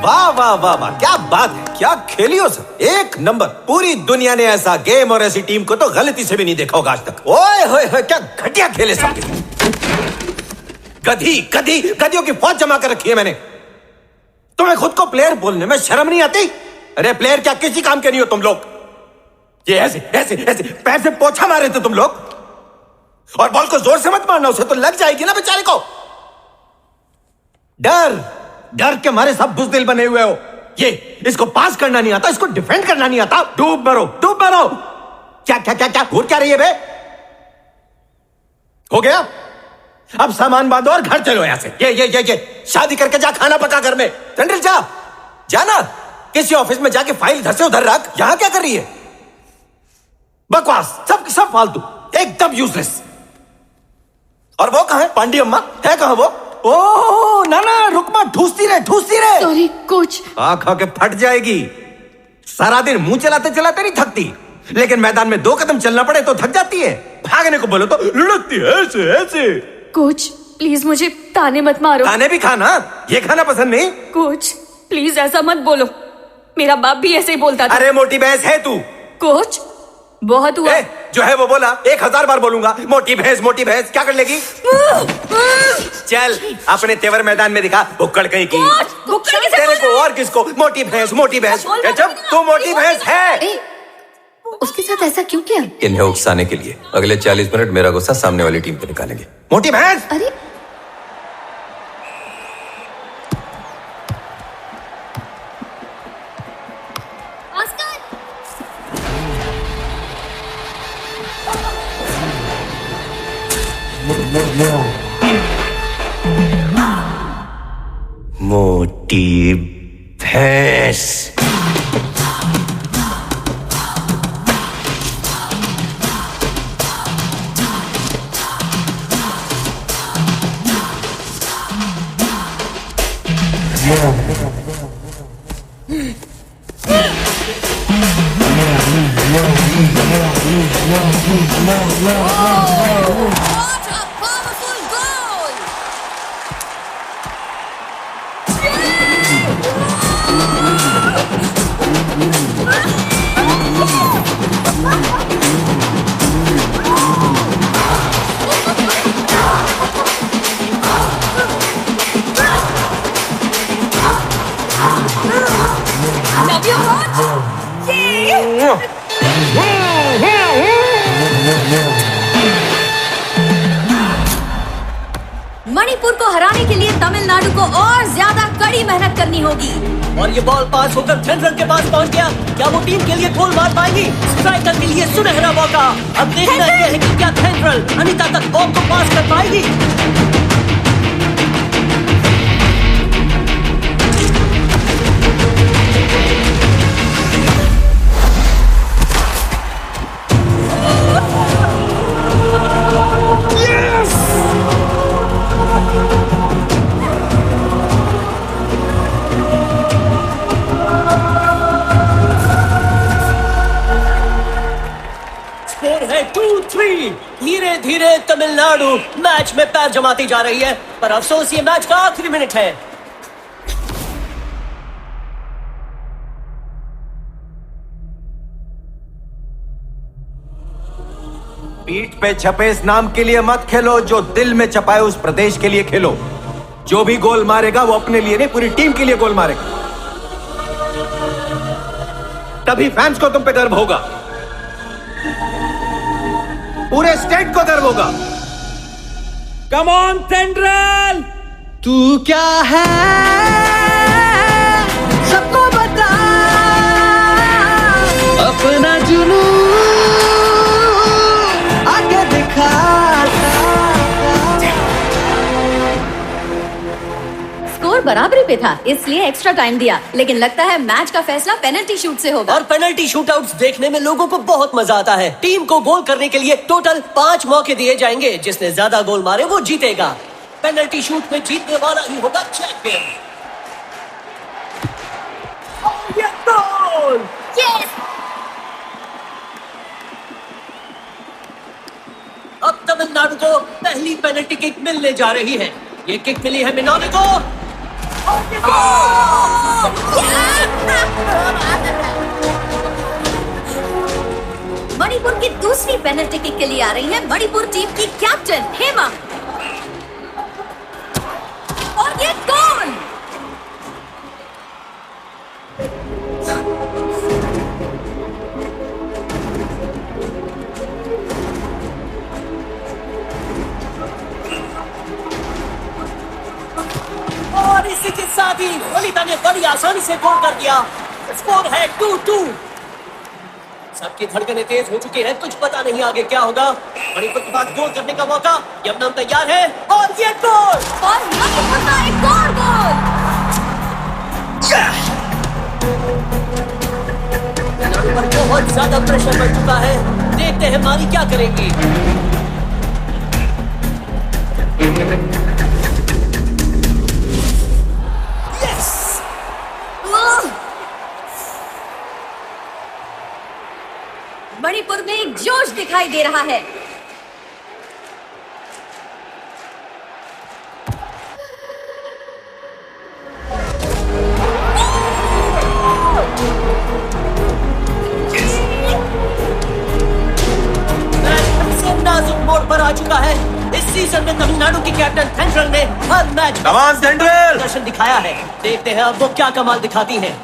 वाह वाह वाह वाह, क्या बात है, क्या खेली हो सर, एक नंबर। पूरी दुनिया ने ऐसा गेम और ऐसी टीम को तो गलती से भी नहीं देखा होगा आज तक। ओए होए होए, क्या घटिया खेले सब। गधी गधी गधियों की फौज जमा कर रखी है मैंने। तुम्हें खुद को प्लेयर बोलने में शर्म नहीं आती? अरे प्लेयर क्या किसी काम के नहीं हो तुम लोग। ये ऐसे ऐसे ऐसे पैर से पोछा मारे थे तुम लोग, और बॉल को जोर से मत मारना, उसे तो लग जाएगी ना बेचारे को। डर डर के मारे सब बुज़दिल बने हुए हो। ये इसको पास करना नहीं आता, इसको डिफेंड करना नहीं आता। डूब मरो डूब मरो। क्या क्या क्या क्या घूर क्या रही है बे? हो गया, अब सामान बांधो और घर चलो यहां से। ये शादी करके जा, खाना पका घर में। टेंडल जा जाना, किसी ऑफिस में जाके फाइल इधर से उधर रख। यहां क्या कर रही है? बकवास, सब फालतू, एकदम यूजलेस। और वो कहां है पांडी अम्मा? है कहां वो? ओ ना ना रुक मत, ठूसती रहे। Sorry coach. आंख के फट जाएगी। सारा दिन मुंह चलाते चलाते नहीं थकती, लेकिन मैदान में 2 कदम चलना पड़े तो थक जाती है। भागने को बोलो तो लुढ़कती है ऐसे ऐसे। कोच प्लीज मुझे ताने मत मारो। ताने भी खाना, ये खाना पसंद नहीं? कोच प्लीज ऐसा मत बोलो, मेरा बाप भी ऐसे ही बोलता था। अरे मोटी भैंस है तू। कोच बहुत हुआ। जो है वो बोला, 1000 बार बोलूंगा। मोटी भैंस क्या कर लेगी? चल अपने तेवर मैदान में दिखा, भुक्कड़ कहीं की। तेरे को और किसको? मोटी भैंस जब तू मोटी भैंस है। उसके साथ ऐसा क्यों किया? इन्हें उकसाने के लिए। अगले 40 मिनट मेरा गुस्सा सामने वाली टीम पे निकालेंगे। मोटी भैंस। अरे मोटी भैंस। मणिपुर को हराने के लिए तमिलनाडु को और ज्यादा कड़ी मेहनत करनी होगी। और ये बॉल पास होकर थेंड्रल के पास पहुंच गया। क्या वो टीम के लिए गोल मार पाएगी? स्ट्राइकर के लिए सुनहरा मौका। अब देखना यह है कि क्या थेंड्रल अनीता तक बॉल को पास कर पाएगी। धीरे धीरे तमिलनाडु मैच में पैर जमाती जा रही है, पर अफसोस ये मैच का आखिरी मिनट है। पीठ पे छपे इस नाम के लिए मत खेलो, जो दिल में छपाए उस प्रदेश के लिए खेलो। जो भी गोल मारेगा वो अपने लिए नहीं, पूरी टीम के लिए गोल मारेगा। तभी फैंस को तुम पे गर्व होगा, पूरे स्टेट को गर्व होगा। कम ऑन टेंड्रल, तू क्या है सबको बता, अपना जुनून आगे दिखा। स्कोर बराबरी पे था, इसलिए एक्स्ट्रा टाइम दिया, लेकिन लगता है मैच का फैसला पेनल्टी शूट से होगा। और पेनल्टी शूटआउट्स देखने में लोगों को बहुत मजा आता है। टीम को गोल करने के लिए टोटल 5 मौके दिए जाएंगे, जिसने ज्यादा गोल मारे वो जीतेगा। पेनल्टी शूट में जीतने वाला ही होगा चैंपियन। गोल! अब तमिलनाडु को पहली पेनल्टी किक मिलने जा रही है। ये किक मिली है मिनोले को। मणिपुर की दूसरी पेनल्टी किक के लिए आ रही है मणिपुर टीम की कैप्टन हेमा। और ये गोल। और इसी के साथ ही ललिता ने बड़ी आसानी से गोल कर दिया। स्कोर है 2-2। सबकी धड़कनें तेज हो चुकी हैं, कुछ पता नहीं आगे क्या होगा। मणिपुर के पास गोल करने का मौका, यमनम तैयार है और ये गोल। और मणिपुर का एक और गोल। खिलाड़ियों पर बहुत ज्यादा प्रेशर बढ़ चुका है। देखते हैं मारी क्या करेंगी। यस! मणिपुर में एक जोश दिखाई दे रहा है। नाजुक मोड़ पर आ चुका है। इस सीजन में तमिलनाडु की कैप्टन थेंड्रल ने हर मैच Come on, थेंड्रल! प्रदर्शन दिखाया है। देखते हैं अब वो क्या कमाल दिखाती हैं।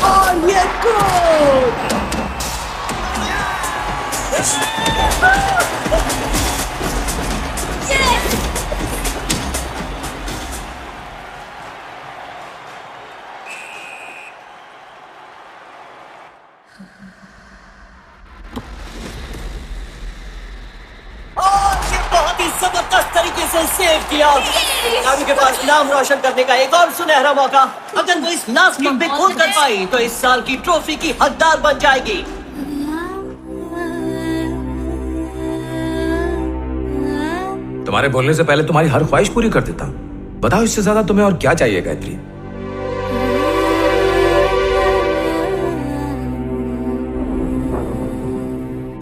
और ये गोल! बहुत ही जबरदस्त तरीके से सेव किया। खिलाड़ी के पास नाम रोशन करने का एक और सुनहरा मौका। अगर वो इस लास्ट किक में गोल कर पाई तो इस साल की ट्रॉफी की हकदार बन जाएगी। तुम्हारे बोलने से पहले तुम्हारी हर ख्वाहिश पूरी कर देता। बताओ इससे ज्यादा तुम्हें और क्या चाहिए गायत्री?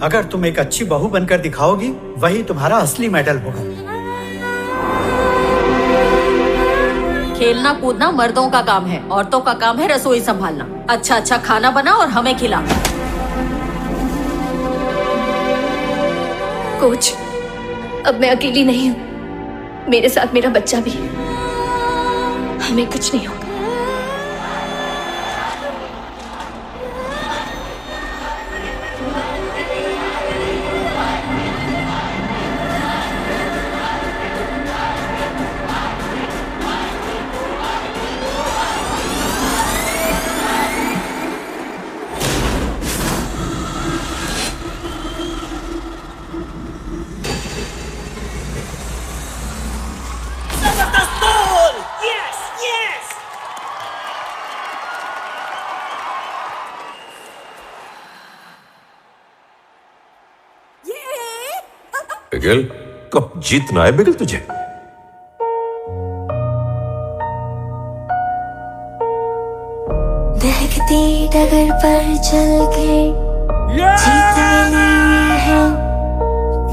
अगर तुम एक अच्छी बहू बनकर दिखाओगी, वही तुम्हारा असली मेडल होगा। खेलना कूदना मर्दों का काम है, औरतों का काम है रसोई संभालना। अच्छा अच्छा खाना बना और हमें खिला। कोच, अब मैं अकेली नहीं हूँ, मेरे साथ मेरा बच्चा भी है। हमें कुछ नहीं होगा। जबरदस्त गोल! Yes, yes! बिगल, कब जीतना है बिगल तुझे? दहकती डगर पर चल के जीत मिली है,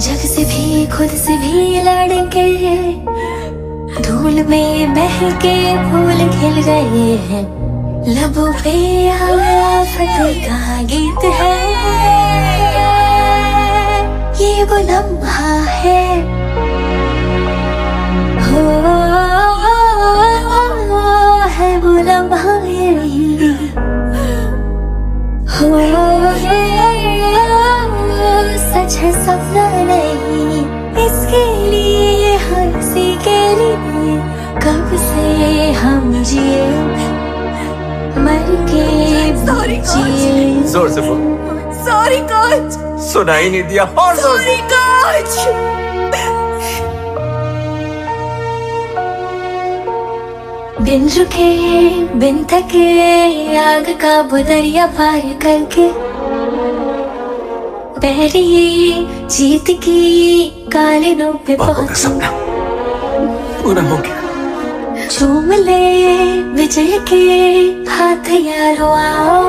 जग से भी खुद से भी लड़के धूल में महके फूल खिल गए हैं। लबों पे आफत का गीत है, ये वो लम्हा है। हो है वो लम्हा हो, सच है सपना नहीं, इसके लिए हंसी के लिए कब से हम जिए मर के जिए। जोर से बोल। Sorry coach. सुना ही नहीं दिया। और जोर से। कोच। बिन रुके बिन थके आग का बुदरिया पार करके पैरी जीत की कालिनों पे पहुंची पूरा हो गया। झूम ले विजय के हाथ यारो आओ,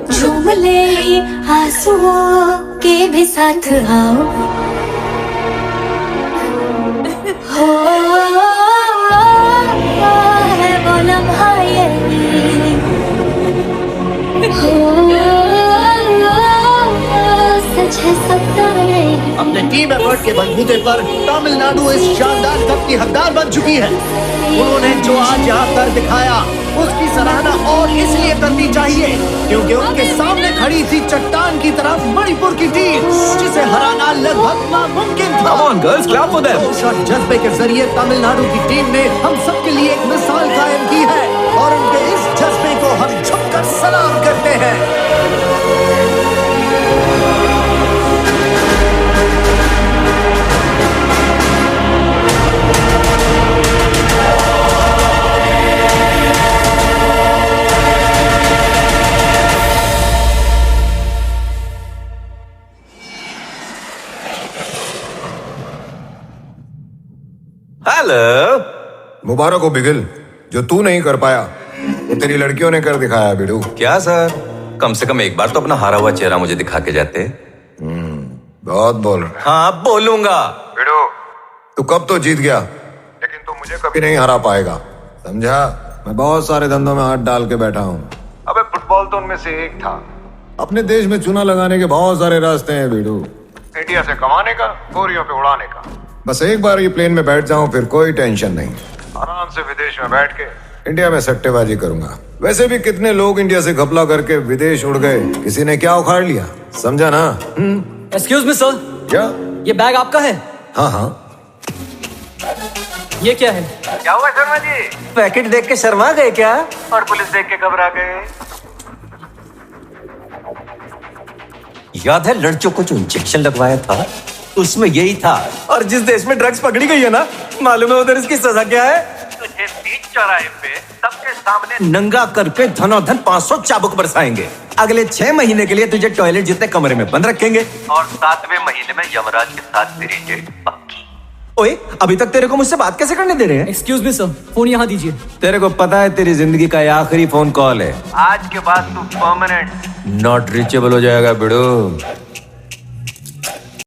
झूम ले आंसुओं के भी साथ आओ। हो है वो लम्हा यही, हो सच है सपना नहीं। अपने टीम एफर्ट के बलबूते पर तमिलनाडु इस शानदार कप की हकदार बन चुकी है। उन्होंने जो आज यहाँ कर दिखाया उसकी सराहना और इसलिए करनी चाहिए क्योंकि उनके सामने खड़ी थी चट्टान की तरफ मणिपुर की टीम, जिसे हराना लगभग नामुमकिन था। Come on, girls, clap for them. Shot जज्बे के जरिए तमिलनाडु की टीम ने हम सबके लिए एक मिसाल कायम की है और उनके इस जज्बे को हम झुककर सलाम करते हैं। हेलो। मुबारक हो बिगिल, जो तू नहीं कर पाया वो तेरी लड़कियों ने कर दिखाया बिडू। क्या सर, कम से कम एक बार तो अपना हारा हुआ चेहरा मुझे दिखा के जाते। बहुत बोल रहा है। हाँ बोलूंगा। बिडू, तू कब तो जीत गया लेकिन तू मुझे कभी नहीं हरा पाएगा, समझा? मैं बहुत सारे धंधों में हाथ डाल के बैठा हूँ। अबे फुटबॉल तो उनमें से एक था। अपने देश में चूना लगाने के बहुत सारे रास्ते हैं बिडू। इंडिया से कमाने का, कोरियों पे उड़ाने का। बस एक बार ये प्लेन में बैठ जाऊं फिर कोई टेंशन नहीं। आराम से विदेश में बैठ के इंडिया में सट्टेबाजी करूंगा। वैसे भी कितने लोग इंडिया से घपला करके विदेश उड़ गए, किसी ने क्या उखाड़ लिया, समझा ना? एक्सक्यूज मी सर, क्या ये बैग आपका है? हाँ हाँ। ये क्या है? क्या हुआ शर्मा जी, पैकेट देख के शर्मा गए क्या? और पुलिस देख के घबरा गए। याद है लड़कियों को जो इंजेक्शन लगवाया था उसमें यही था। और जिस देश में ड्रग्स पकड़ी गई है ना, मालूम है उधर इसकी सजा क्या है? तुझे बीच चौराहे पे सबके सामने नंगा करके धनाधन 500 चाबुक बरसाएंगे। अगले 6 महीने के लिए तुझे टॉयलेट जितने कमरे में बंद रखेंगे और 7वें महीने में यमराज के साथ तेरी डेट पक्की। ओए, अभी तक तेरे को मुझसे बात कैसे करने दे रहे हैं? एक्सक्यूज मी सर, फोन यहाँ दीजिए। तेरे को पता है तेरी जिंदगी का ये आखिरी फोन कॉल है। आज के बाद तू परमानेंट नॉट रीचेबल हो जाएगा बिडू।